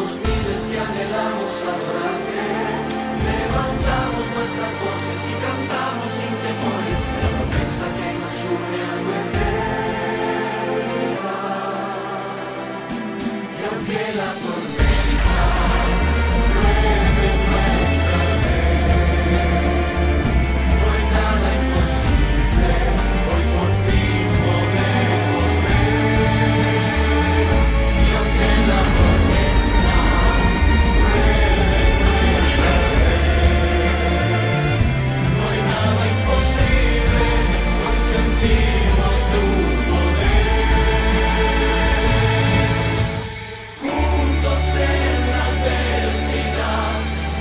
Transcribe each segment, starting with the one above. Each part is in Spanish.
nos pides que anhelamos adorarte. Levantamos nuestras voces y cantamos sin temores la promesa que nos une a tu eternidad. Y aunque la tormenta pruebe nuestra fe, no hay nada imposible, hoy por fin podemos ver. Y aunque la tormenta pruebe nuestra fe, no hay nada imposible, hoy sentimos tu poder. Juntos en la adversidad,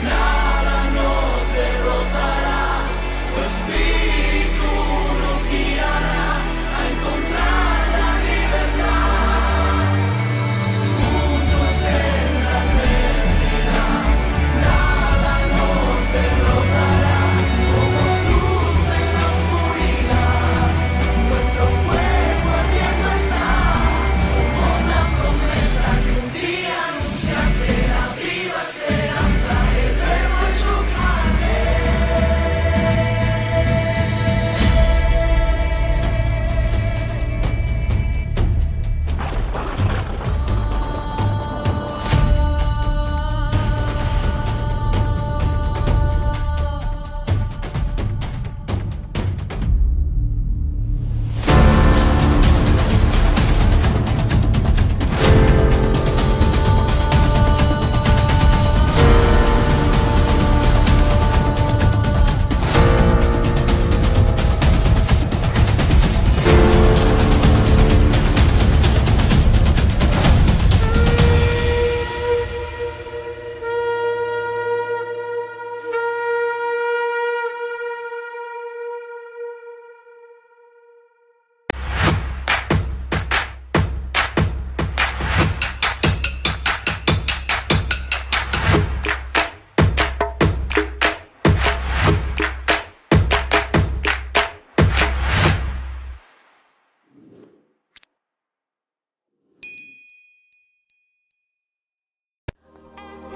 nada nos derrotará. Tu espíritu nos guiará a encontrar la libertad. Juntos en la adversidad, nada nos derrotará. Somos luz en la oscuridad, nuestro fuego ardiendo está. Somos la promesa que un día anunciaste, la viva esperanza, el verbo hecho carne.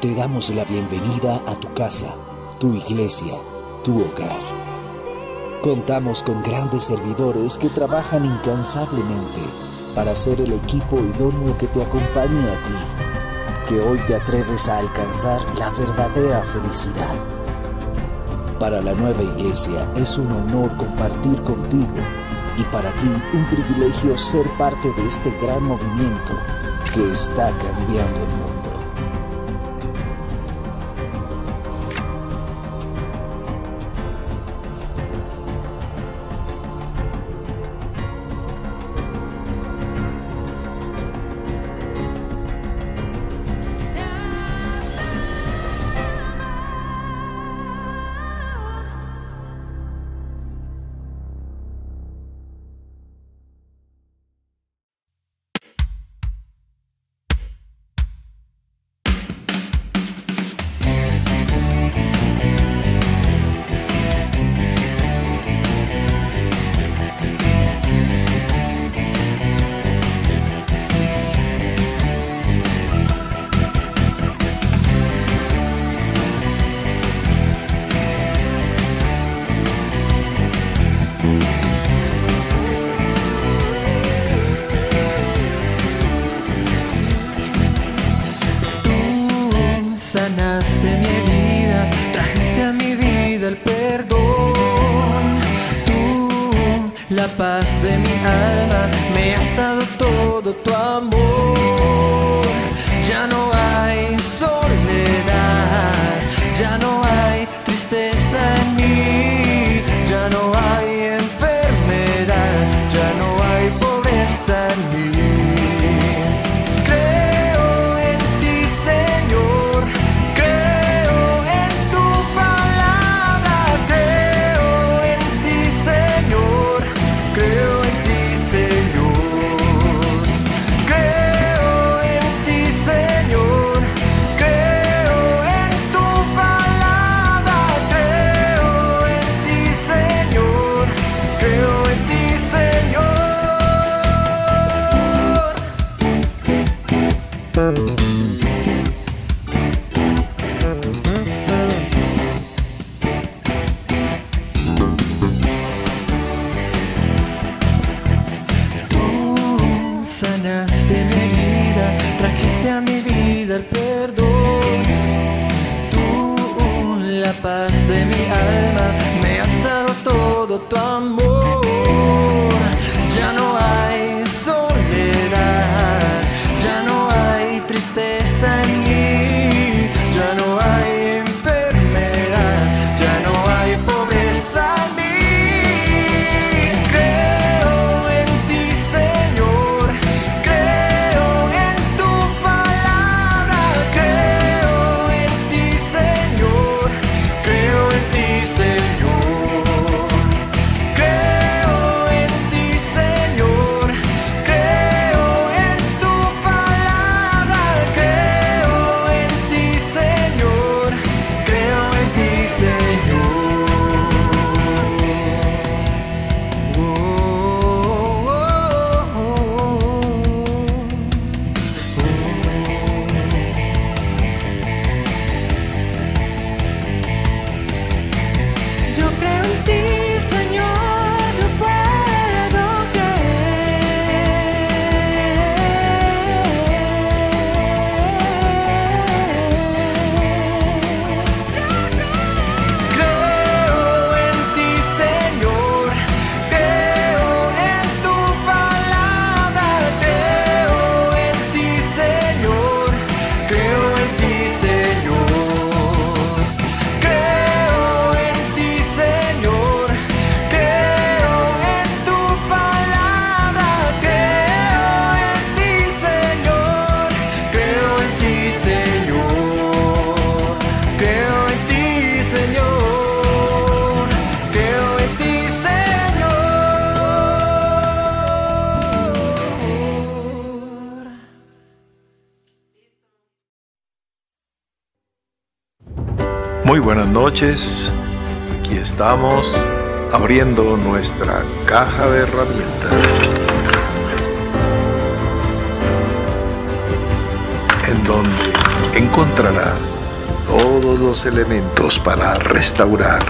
Te damos la bienvenida a tu casa, tu iglesia, tu hogar. Contamos con grandes servidores que trabajan incansablemente para ser el equipo idóneo que te acompañe a ti, que hoy te atreves a alcanzar la verdadera felicidad. Para la nueva iglesia es un honor compartir contigo y para ti un privilegio ser parte de este gran movimiento que está cambiando el mundo. Sanaste mi herida, trajiste a mi vida el perdón. Tú, la paz de mi alma, me has dado todo tu amor. Ya no hay soledad, ya no hay tristeza en mí, ya no hay enfermedad, ya no hay pobreza en mí. paz de mi alma, me has dado todo tu amor. Ya no hay soledad, ya no hay tristeza en mí, ya no hay enfermedad, ya no hay pobreza en mí. Creo en ti, Señor, creo en tu palabra, creo en ti, Señor, creo en ti, Señor, creo en ti, Señor, creo en tu palabra, creo en ti, Señor, creo en ti, Señor. Yo creo en ti, Señor, yo puedo Creo en ti, Señor, creo en tu palabra, creo en ti, Señor, creo en ti, Señor, creo en ti, Señor, creo en tu palabra, creo en ti, Señor, creo en ti, Señor, creo en ti, Señor, creo en ti, Señor. Muy buenas noches, aquí estamos abriendo nuestra caja de herramientas, en donde encontrarás todos los elementos para restaurar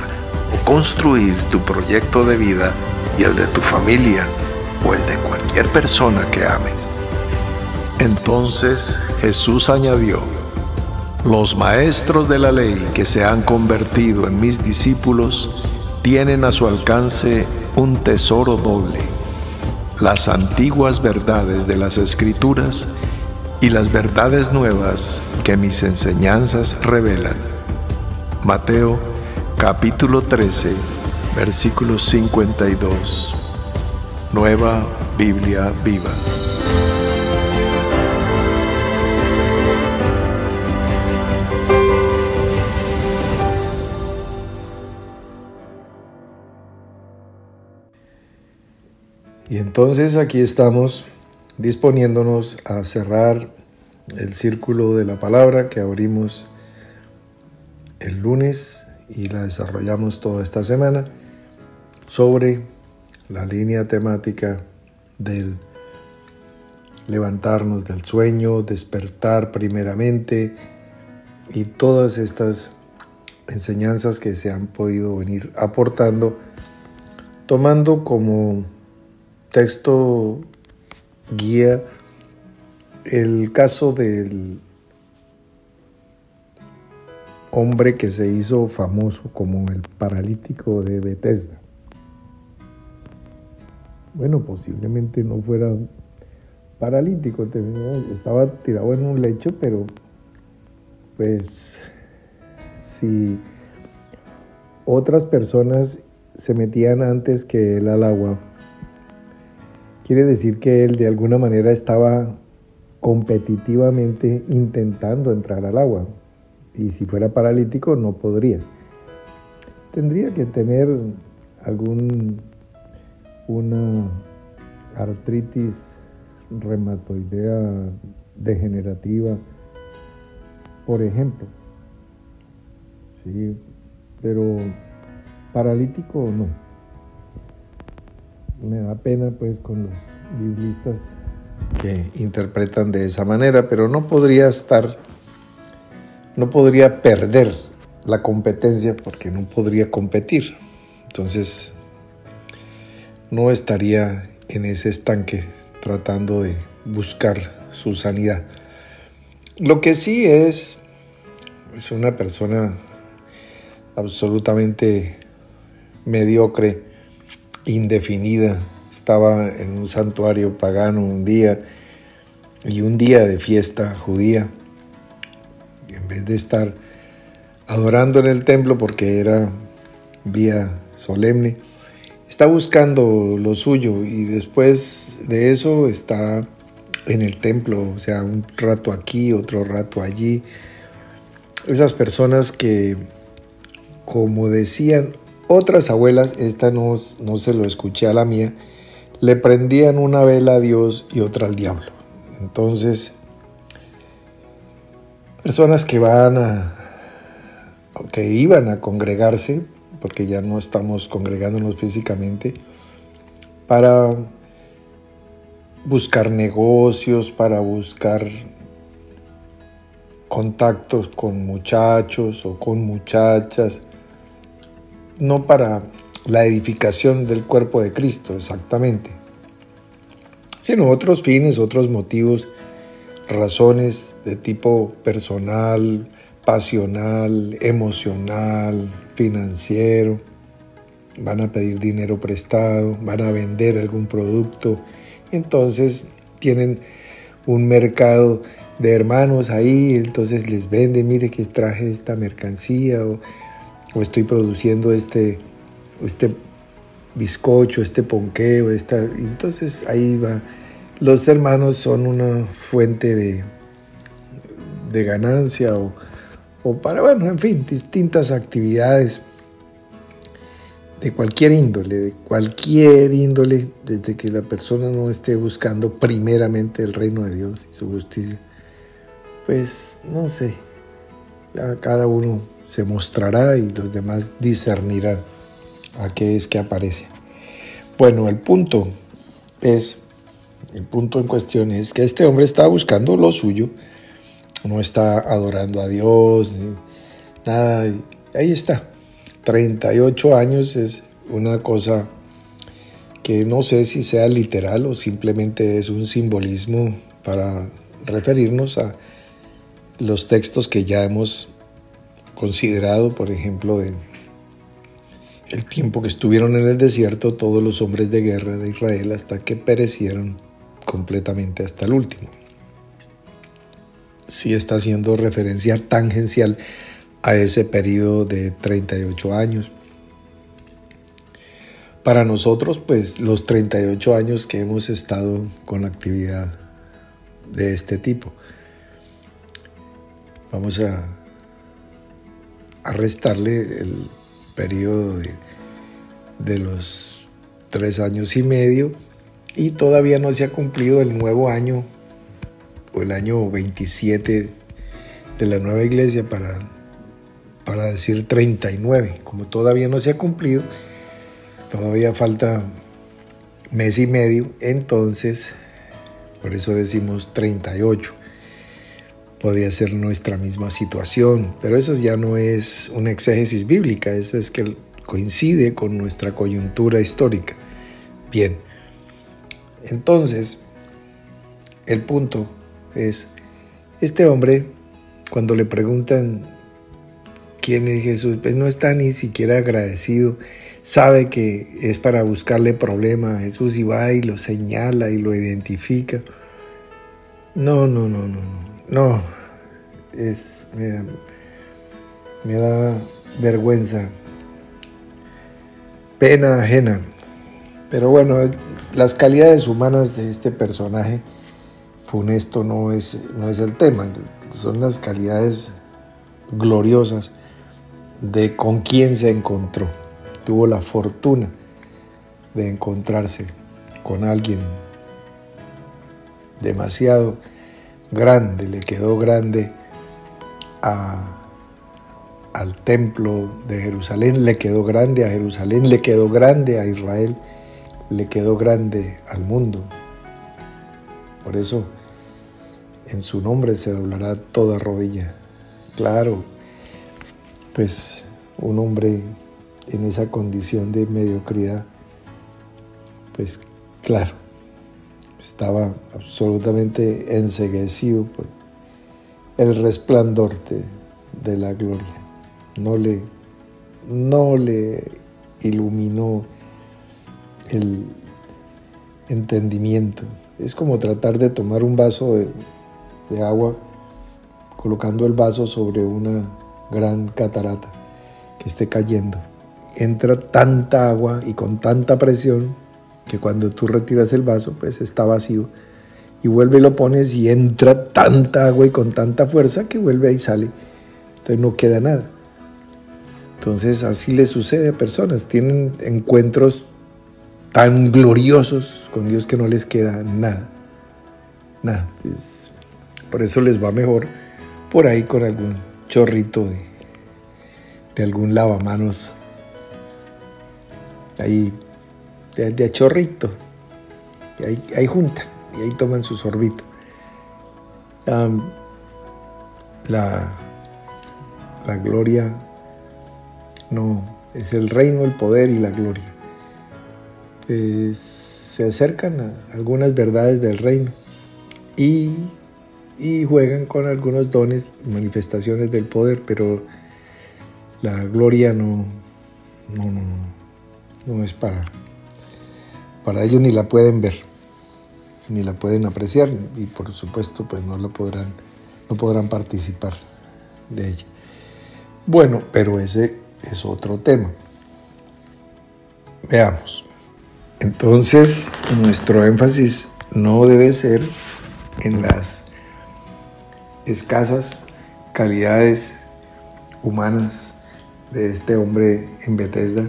o construir tu proyecto de vida y el de tu familia o el de cualquier persona que ames. Entonces Jesús añadió: los maestros de la ley que se han convertido en mis discípulos tienen a su alcance un tesoro doble: las antiguas verdades de las Escrituras y las verdades nuevas que mis enseñanzas revelan. Mateo capítulo 13, versículo 52. Nueva Biblia Viva. Y entonces aquí estamos disponiéndonos a cerrar el círculo de la palabra que abrimos el lunes y la desarrollamos toda esta semana sobre la línea temática del levantarnos del sueño, despertar primeramente y todas estas enseñanzas que se han podido venir aportando, tomando como texto guía el caso del hombre que se hizo famoso como el paralítico de Bethesda. Bueno, posiblemente no fuera paralítico, estaba tirado en un lecho, pero pues si otras personas se metían antes que él al agua, quiere decir que él de alguna manera estaba competitivamente intentando entrar al agua. Y si fuera paralítico no podría. Tendría que tener una artritis reumatoidea degenerativa, por ejemplo. Sí, pero paralítico no. Me da pena pues con los biblistas que interpretan de esa manera, pero no podría perder la competencia porque no podría competir. Entonces no estaría en ese estanque tratando de buscar su sanidad. Lo que sí es una persona absolutamente mediocre, indefinida. Estaba en un santuario pagano un día y un día de fiesta judía. Y en vez de estar adorando en el templo porque era día solemne, está buscando lo suyo y después de eso está en el templo, o sea, un rato aquí, otro rato allí. Esas personas que, como decían otras abuelas, esta no se lo escuché a la mía, le prendían una vela a Dios y otra al diablo. Entonces, personas que que iban a congregarse, porque ya no estamos congregándonos físicamente, para buscar negocios, para buscar contactos con muchachos o con muchachas, no para la edificación del cuerpo de Cristo exactamente, sino otros fines, otros motivos, razones de tipo personal, pasional, emocional, financiero. Van a pedir dinero prestado, van a vender algún producto. Entonces tienen un mercado de hermanos ahí, entonces les venden, mire que traje esta mercancía o estoy produciendo este bizcocho, este ponqué, entonces ahí va. Los hermanos son una fuente de ganancia o para, bueno, en fin, distintas actividades de cualquier índole, desde que la persona no esté buscando primeramente el reino de Dios y su justicia. Pues, no sé, cada uno se mostrará y los demás discernirán a qué es que aparece. Bueno, el punto en cuestión es que este hombre está buscando lo suyo, no está adorando a Dios, ni nada, y ahí está. 38 años es una cosa que no sé si sea literal o simplemente es un simbolismo para referirnos a los textos que ya hemos considerado, por ejemplo, de el tiempo que estuvieron en el desierto todos los hombres de guerra de Israel hasta que perecieron completamente hasta el último. Sí está haciendo referencia tangencial a ese periodo de 38 años. Para nosotros, pues, los 38 años que hemos estado con actividad de este tipo. Vamos a restarle el periodo de los 3 años y medio y todavía no se ha cumplido el nuevo año o el año 27 de la nueva iglesia para decir 39. Como todavía no se ha cumplido, todavía falta mes y medio, entonces por eso decimos 38. Podría ser nuestra misma situación, pero eso ya no es una exégesis bíblica, eso es que coincide con nuestra coyuntura histórica. Bien, entonces el punto es, este hombre, cuando le preguntan quién es Jesús, pues no está ni siquiera agradecido, sabe que es para buscarle problema a Jesús y va y lo señala y lo identifica. No, me da vergüenza, pena ajena. Pero bueno, las calidades humanas de este personaje funesto no es el tema, son las calidades gloriosas de con quién se encontró. Tuvo la fortuna de encontrarse con alguien demasiado grande, le quedó grande al templo de Jerusalén, le quedó grande a Jerusalén, le quedó grande a Israel, le quedó grande al mundo. Por eso en su nombre se doblará toda rodilla. Claro, pues un hombre en esa condición de mediocridad, pues claro, estaba absolutamente enceguecido por el resplandor de la gloria. No le no le iluminó el entendimiento. Es como tratar de tomar un vaso de agua colocando el vaso sobre una gran catarata que esté cayendo. Entra tanta agua y con tanta presión que cuando tú retiras el vaso pues está vacío, y vuelve y lo pones y entra tanta agua y con tanta fuerza que vuelve y sale. Entonces no queda nada. Entonces así le sucede a personas, tienen encuentros tan gloriosos con Dios que no les queda nada. Nada. Entonces, por eso les va mejor por ahí con algún chorrito de algún lavamanos ahí de chorrito, y ahí juntan y ahí toman su sorbito. La gloria no es el reino, el poder y la gloria. Pues se acercan a algunas verdades del reino y juegan con algunos dones, manifestaciones del poder, pero la gloria no es para ellos, ni la pueden ver, ni la pueden apreciar, y por supuesto pues no podrán participar de ella. Bueno, pero ese es otro tema. Veamos. Entonces, nuestro énfasis no debe ser en las escasas calidades humanas de este hombre en Betesda,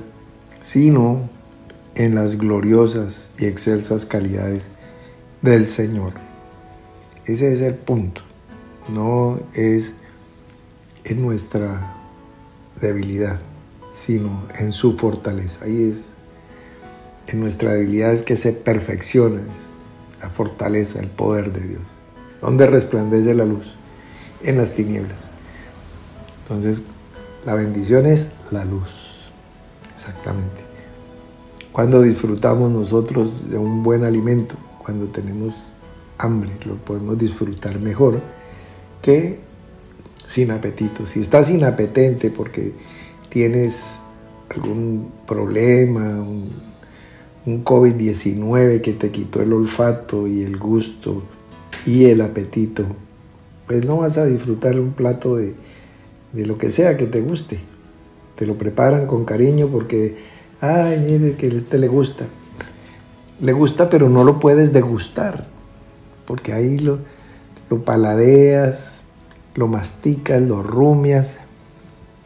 sino en las gloriosas y excelsas calidades del Señor. Ese es el punto. No es en nuestra debilidad, sino en su fortaleza. Ahí es, en nuestra debilidad es que se perfecciona la fortaleza, el poder de Dios. ¿Dónde resplandece la luz? En las tinieblas. Entonces, la bendición es la luz. Exactamente. Cuando disfrutamos nosotros de un buen alimento, cuando tenemos hambre, lo podemos disfrutar mejor que sin apetito. Si estás inapetente porque tienes algún problema, un COVID-19 que te quitó el olfato y el gusto y el apetito, pues no vas a disfrutar un plato de lo que sea que te guste. Te lo preparan con cariño porque, ay, mire que a este le gusta. Le gusta, pero no lo puedes degustar, porque ahí lo paladeas, lo masticas, lo rumias.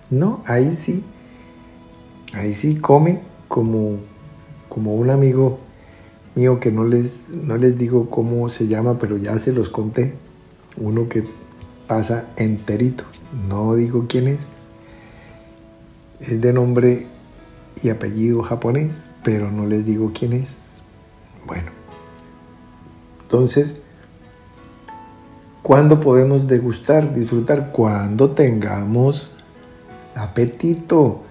No, ahí sí come como un amigo mío que no les digo cómo se llama, pero ya se los conté. Uno que pasa enterito, no digo quién es de nombre y apellido japonés, pero no les digo quién es. Bueno, entonces, ¿cuándo podemos degustar, disfrutar? Cuando tengamos apetito.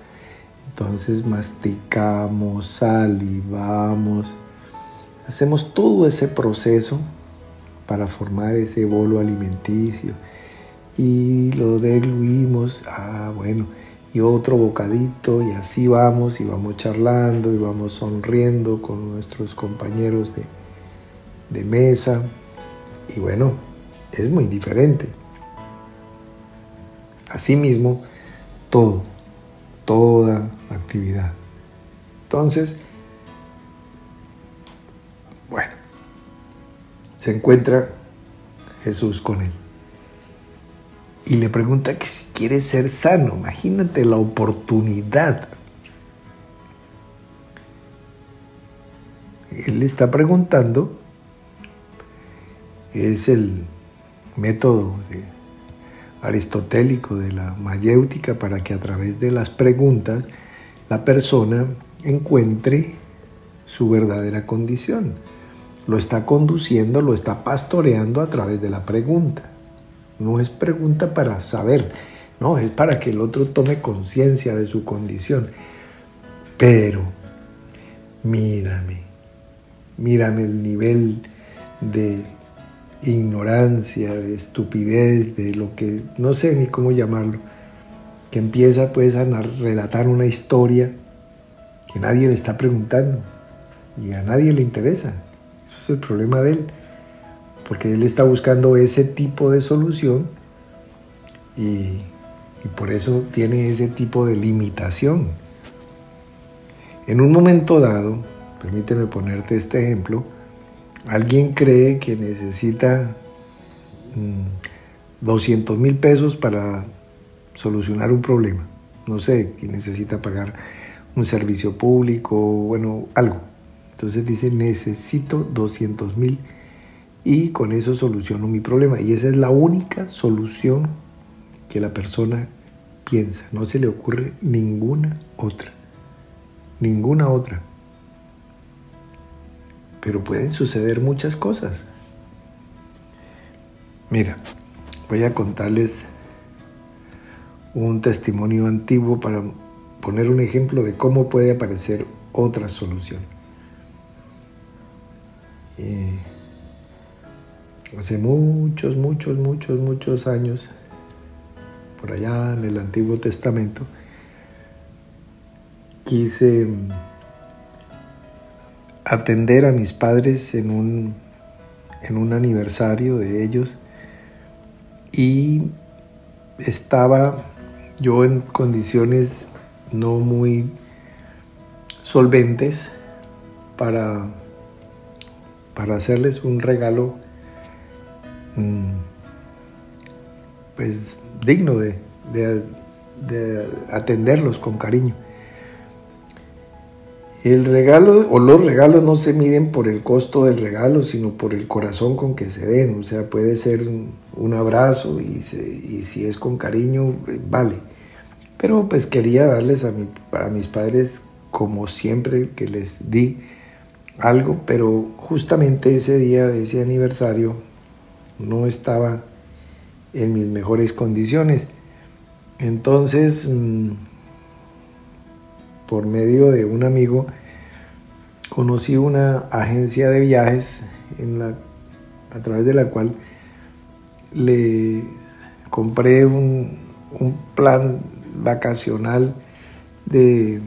Entonces masticamos, salivamos, hacemos todo ese proceso para formar ese bolo alimenticio y lo degluimos, bueno, y otro bocadito, y así vamos, y vamos charlando, y vamos sonriendo con nuestros compañeros de mesa, y bueno, es muy diferente. Asimismo, toda actividad. Entonces, bueno, se encuentra Jesús con él y le pregunta que si quiere ser sano. Imagínate la oportunidad. Él le está preguntando, es el método aristotélico de la mayéutica, para que a través de las preguntas la persona encuentre su verdadera condición. Lo está conduciendo, lo está pastoreando a través de la pregunta. No es pregunta para saber, no, es para que el otro tome conciencia de su condición. Pero mírame el nivel de ignorancia, de estupidez, de lo que no sé ni cómo llamarlo, que empieza pues a relatar una historia que nadie le está preguntando y a nadie le interesa. Eso es el problema de él, porque él está buscando ese tipo de solución y por eso tiene ese tipo de limitación. En un momento dado, permíteme ponerte este ejemplo, alguien cree que necesita 200,000 pesos para solucionar un problema. No sé, que necesita pagar un servicio público, bueno, algo. Entonces dice, necesito 200,000 y con eso soluciono mi problema. Y esa es la única solución que la persona piensa. No se le ocurre ninguna otra. Ninguna otra. Pero pueden suceder muchas cosas. Mira, voy a contarles un testimonio antiguo para poner un ejemplo de cómo puede aparecer otra solución. Hace muchos años, por allá en el Antiguo Testamento, quise atender a mis padres en un aniversario de ellos y estaba yo en condiciones no muy solventes para hacerles un regalo pues digno de atenderlos con cariño. El regalo o los regalos no se miden por el costo del regalo, sino por el corazón con que se den. O sea, puede ser un abrazo y si es con cariño, vale. Pero pues quería darles a mis padres, como siempre que les di algo, pero justamente ese día de ese aniversario no estaba en mis mejores condiciones. Entonces, por medio de un amigo, conocí una agencia de viajes a través de la cual le compré un plan vacacional de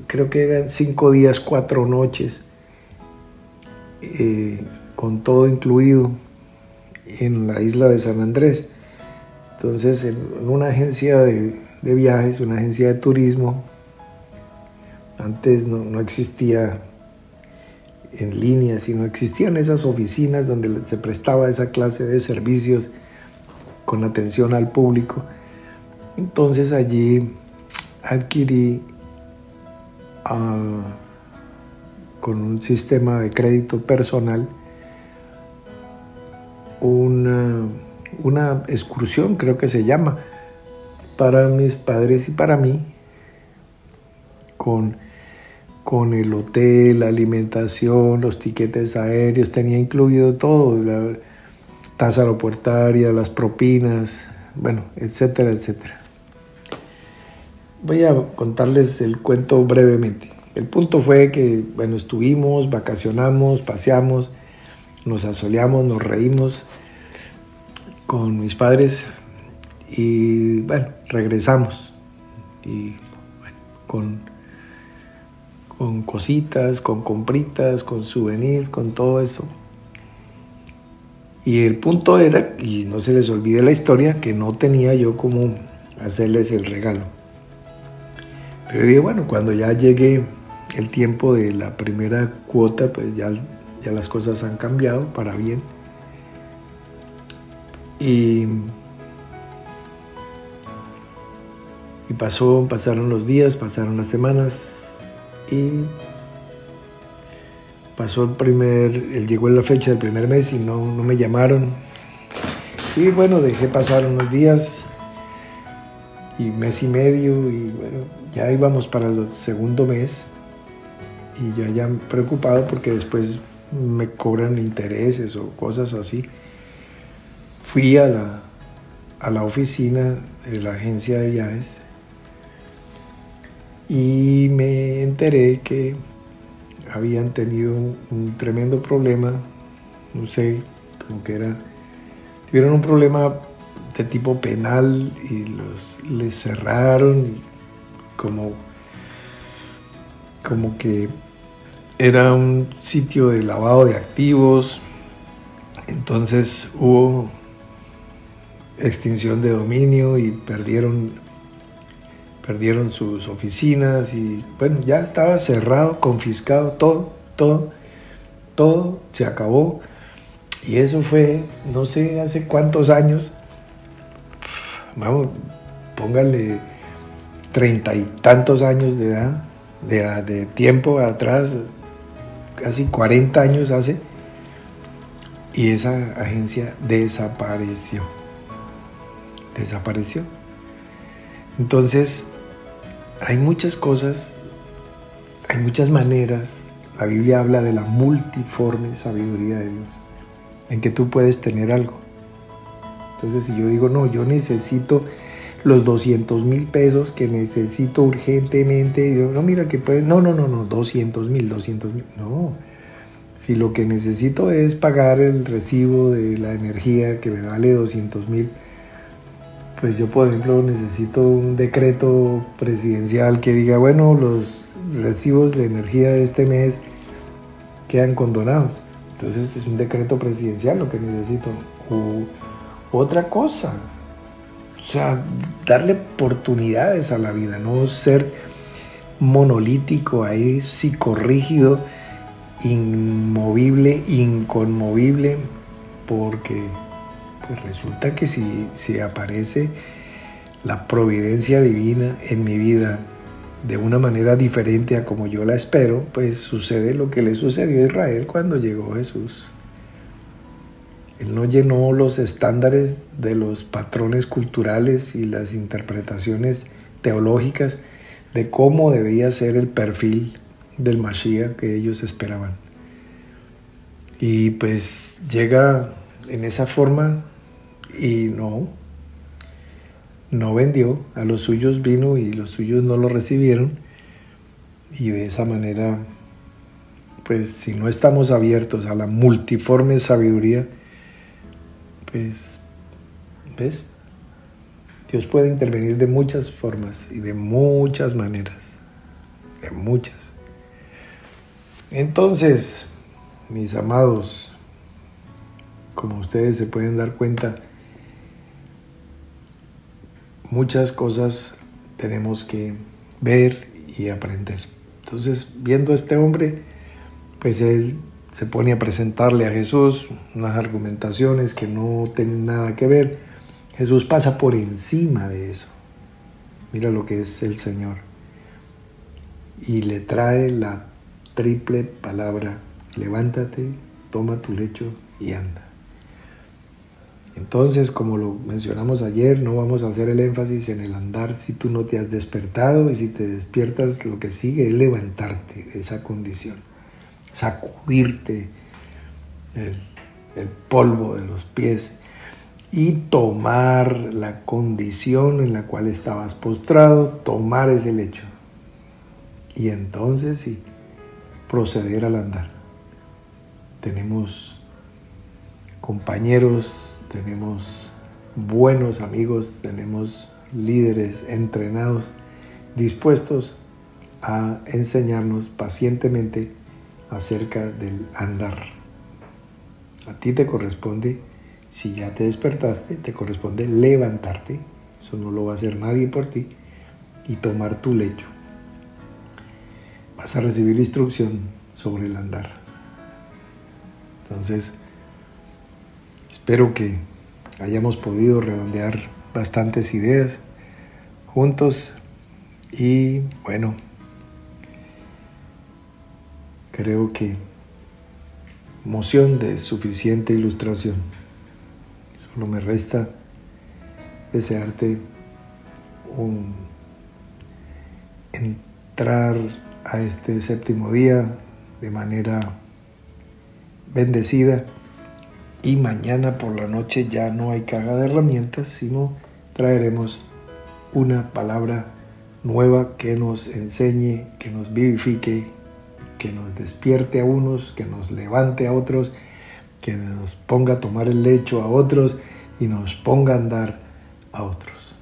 creo que eran 5 días, 4 noches, con todo incluido en la isla de San Andrés. Entonces, en una agencia de viajes, una agencia de turismo, antes no existía en línea, sino existían esas oficinas donde se prestaba esa clase de servicios con atención al público. Entonces allí adquirí con un sistema de crédito personal una excursión, creo que se llama, para mis padres y para mí, con el hotel, la alimentación, los tiquetes aéreos, tenía incluido todo, la tasa aeroportuaria, las propinas, bueno, etcétera, etcétera. Voy a contarles el cuento brevemente. El punto fue que, bueno, estuvimos, vacacionamos, paseamos, nos asoleamos, nos reímos con mis padres y, bueno, regresamos. Y, bueno, con cositas, con compritas, con souvenirs, con todo eso. Y el punto era, y no se les olvide la historia, que no tenía yo cómo hacerles el regalo. Pero dije, bueno, cuando ya llegue el tiempo de la primera cuota, pues ya las cosas han cambiado para bien. Y pasaron los días, pasaron las semanas y llegó la fecha del primer mes y no me llamaron. Y bueno, dejé pasar unos días y mes y medio y bueno, ya íbamos para el segundo mes y yo ya preocupado porque después me cobran intereses o cosas así. Fui a la oficina de la agencia de viajes y me enteré que habían tenido un tremendo problema, no sé, como que tuvieron un problema de tipo penal y les cerraron como que era un sitio de lavado de activos. Entonces hubo extinción de dominio y perdieron sus oficinas y bueno, ya estaba cerrado, confiscado, todo se acabó. Y eso fue, no sé hace cuántos años, vamos, póngale 30 y tantos años de edad, de tiempo atrás, casi 40 años hace, y esa agencia desapareció. Entonces, hay muchas cosas, hay muchas maneras. La Biblia habla de la multiforme sabiduría de Dios, en que tú puedes tener algo. Entonces, si yo digo, no, yo necesito los 200,000 pesos que necesito urgentemente, y yo, no, mira que puedes, no, 200,000, no. Si lo que necesito es pagar el recibo de la energía que me vale 200,000, pues yo, por ejemplo, necesito un decreto presidencial que diga, bueno, los recibos de energía de este mes quedan condonados. Entonces es un decreto presidencial lo que necesito. O otra cosa. O sea, darle oportunidades a la vida, no ser monolítico ahí, psicorrígido, inmovible, inconmovible, porque pues resulta que si aparece la providencia divina en mi vida de una manera diferente a como yo la espero, pues sucede lo que le sucedió a Israel cuando llegó Jesús. Él no llenó los estándares de los patrones culturales y las interpretaciones teológicas de cómo debía ser el perfil del Mashiach que ellos esperaban. Y pues llega en esa forma y no vendió, a los suyos vino y los suyos no lo recibieron. Y de esa manera, pues si no estamos abiertos a la multiforme sabiduría, pues, ¿ves? Dios puede intervenir de muchas formas y de muchas maneras, de muchas. Entonces, mis amados, como ustedes se pueden dar cuenta, muchas cosas tenemos que ver y aprender. Entonces, viendo a este hombre, pues él se pone a presentarle a Jesús unas argumentaciones que no tienen nada que ver. Jesús pasa por encima de eso. Mira lo que es el Señor. Y le trae la triple palabra: levántate, toma tu lecho y anda. Entonces, como lo mencionamos ayer, no vamos a hacer el énfasis en el andar si tú no te has despertado, y si te despiertas, lo que sigue es levantarte de esa condición, sacudirte el polvo de los pies y tomar la condición en la cual estabas postrado, tomar ese lecho y entonces sí, proceder al andar. Tenemos compañeros, tenemos buenos amigos, tenemos líderes entrenados, dispuestos a enseñarnos pacientemente acerca del andar. A ti te corresponde, si ya te despertaste, te corresponde levantarte, eso no lo va a hacer nadie por ti, y tomar tu lecho. Vas a recibir instrucción sobre el andar. Entonces, espero que hayamos podido redondear bastantes ideas juntos y bueno, creo que moción de suficiente ilustración. Solo me resta desearte entrar a este séptimo día de manera bendecida, y mañana por la noche ya no hay caja de herramientas, sino traeremos una palabra nueva que nos enseñe, que nos vivifique, que nos despierte a unos, que nos levante a otros, que nos ponga a tomar el lecho a otros y nos ponga a andar a otros,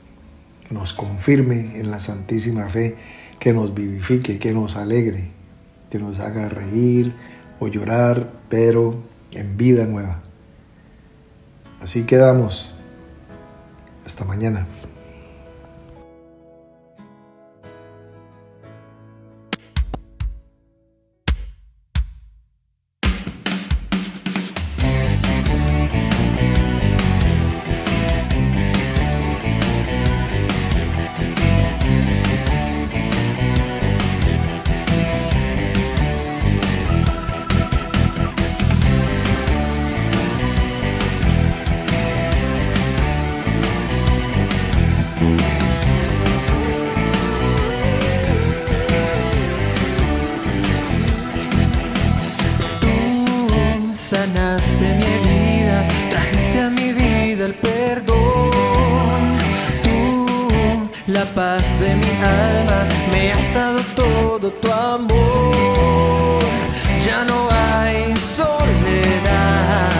que nos confirme en la santísima fe, que nos vivifique, que nos alegre, que nos haga reír o llorar, pero en vida nueva. Así quedamos. Hasta mañana. Sanaste mi herida, trajiste a mi vida el perdón. Tú, la paz de mi alma, me has dado todo tu amor. Ya no hay soledad,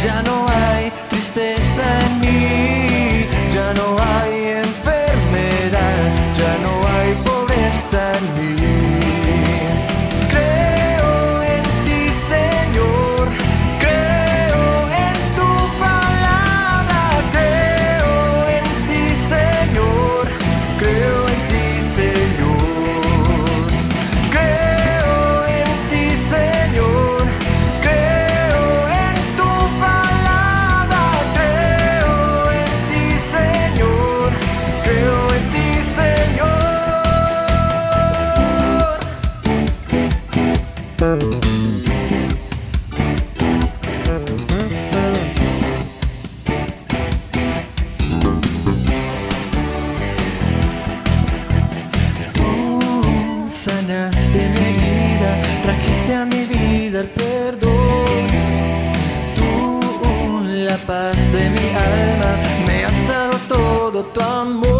ya no hay tristeza en mí, ya no hay enfermedad, ya no hay pobreza en mí. Sanaste mi herida, trajiste a mi vida el perdón. Tú, la paz de mi alma, me has dado todo tu amor.